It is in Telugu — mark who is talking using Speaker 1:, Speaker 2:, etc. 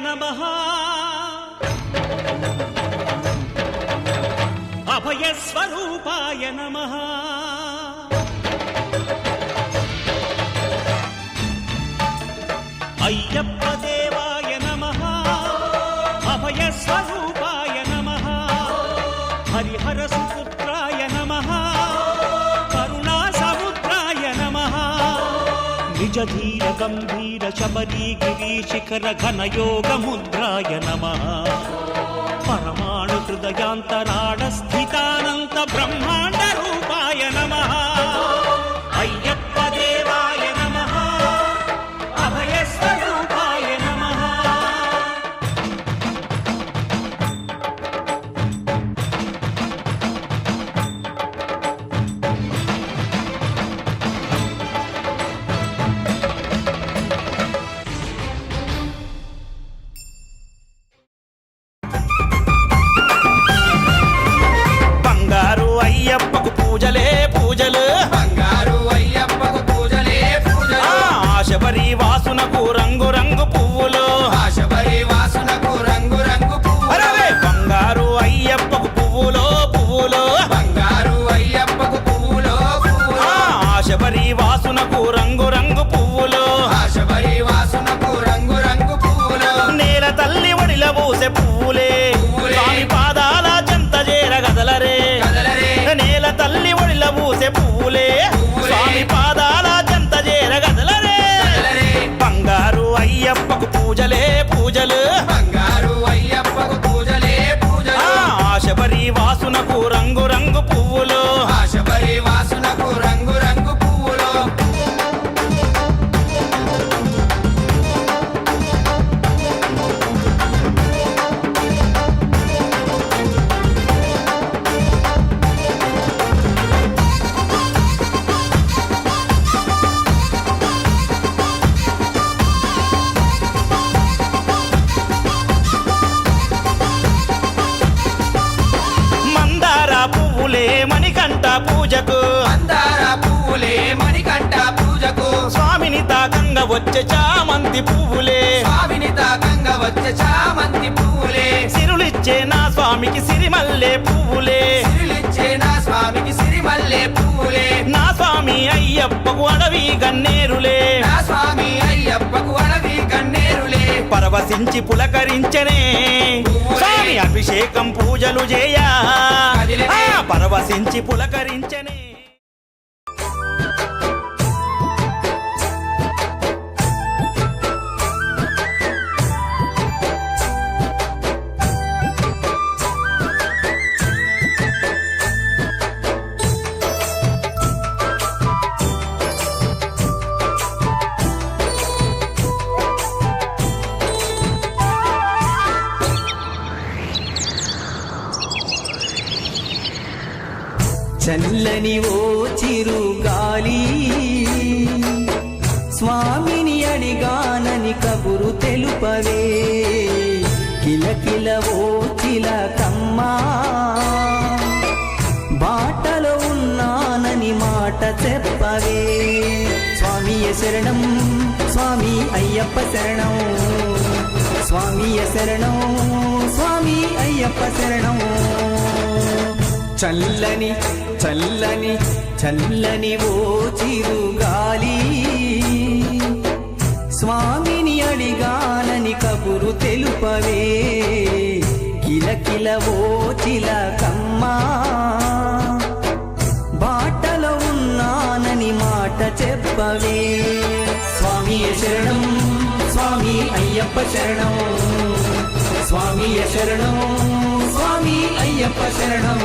Speaker 1: నమః అభయస్వరూపాయ నమః అయ్యప్ప దేవాయ నమః అభయస్వరూపాయ నమః హరిహర సుపుత్రాయ నమః కరుణా సముద్రాయ నమః నిజ ధీర గంభీర శబరీ గిరీశిఖర ఘనయోగ ముద్రాయ నమః పరమాణు హృదయాంతరాళ స్థితానంత బ్రహ్మాండ రూపాయ నమః అయ్యప్ప దేవాయ నమః అభయస్వరూపాయ నమః
Speaker 2: అయ్యప్పకు పూజలే పూజలు
Speaker 3: బంగారు అయ్యప్పకు పూజలే పూజలు
Speaker 2: శబరి వాసునకు రంగు రంగు పువ్వులు
Speaker 3: శబరి వాసునకు రంగు రంగు పువ్వులు
Speaker 2: బంగారు అయ్యప్పకు పువ్వులో పువ్వులు
Speaker 3: బంగారు అయ్యప్పకు పువ్వులో పువ్వులు
Speaker 2: శబరి వాసునకు రంగు రంగు పువ్వులు
Speaker 3: శబరి వాసునకు రంగు రంగు పువ్వులు
Speaker 2: నేల తల్లి వడిల పూసే పువ్వులే స్వామి పాదాల చెంత చేర గదలరే నేల తల్లి ఒడిల పూసే పువ్వులే స్వామి పాదాల చెంత చేర గదలరే బంగారు అయ్యప్పకు పూజలే పూజలు
Speaker 3: బంగారు అయ్యప్పకు పూజలే పూజలు
Speaker 2: శబరి వాసునకు రంగు రంగు పువ్వులు
Speaker 3: శబరి వాసునకు రంగు రంగు పువ్వులు
Speaker 2: మందార పువ్వులే మణికంఠ పూజకు
Speaker 3: మందార పువ్వులే మణికంఠ పూజకు
Speaker 2: స్వామిని తాకంగా వచ్చే చామంతి పువ్వులే
Speaker 3: స్వామిని తాకంగా వచ్చే చామంతి పువ్వులే
Speaker 2: సిరులిచ్చే నా స్వామికి సిరిమల్లె పువ్వులే
Speaker 3: సిరిలిచ్చే నా స్వామికి సిరిమల్లె పువ్వులే
Speaker 2: నా స్వామి అయ్యప్పకు అడవి గన్నేరులే
Speaker 3: నా స్వామి అయ్యప్పకు అడవి గన్నేరులే
Speaker 2: పరవశించి పులకరించనే స్వామి అభిషేకం పూజలు చేయా పరవశించి పులకరించనే
Speaker 4: చల్లని ఓ చిరుగాలి స్వామిని అడిగానని కబురు తెలుపవే కిలకిల ఓ చిలకమ్మా బాటలో ఉన్నానని మాట చెప్పవే స్వామియ శరణం స్వామి అయ్యప్ప శరణం స్వామియ శరణం స్వామి అయ్యప్ప శరణం చల్లని చల్లని చల్లని ఓ చిరుగాలి స్వామిని అడిగానని కబురు తెలుపవే కిలకిల ఓ చిలకమ్మా బాటలో ఉన్నానని మాట చెప్పవే స్వామియ శరణం స్వామి అయ్యప్ప శరణం స్వామియ శరణం స్వామి అయ్యప్ప శరణం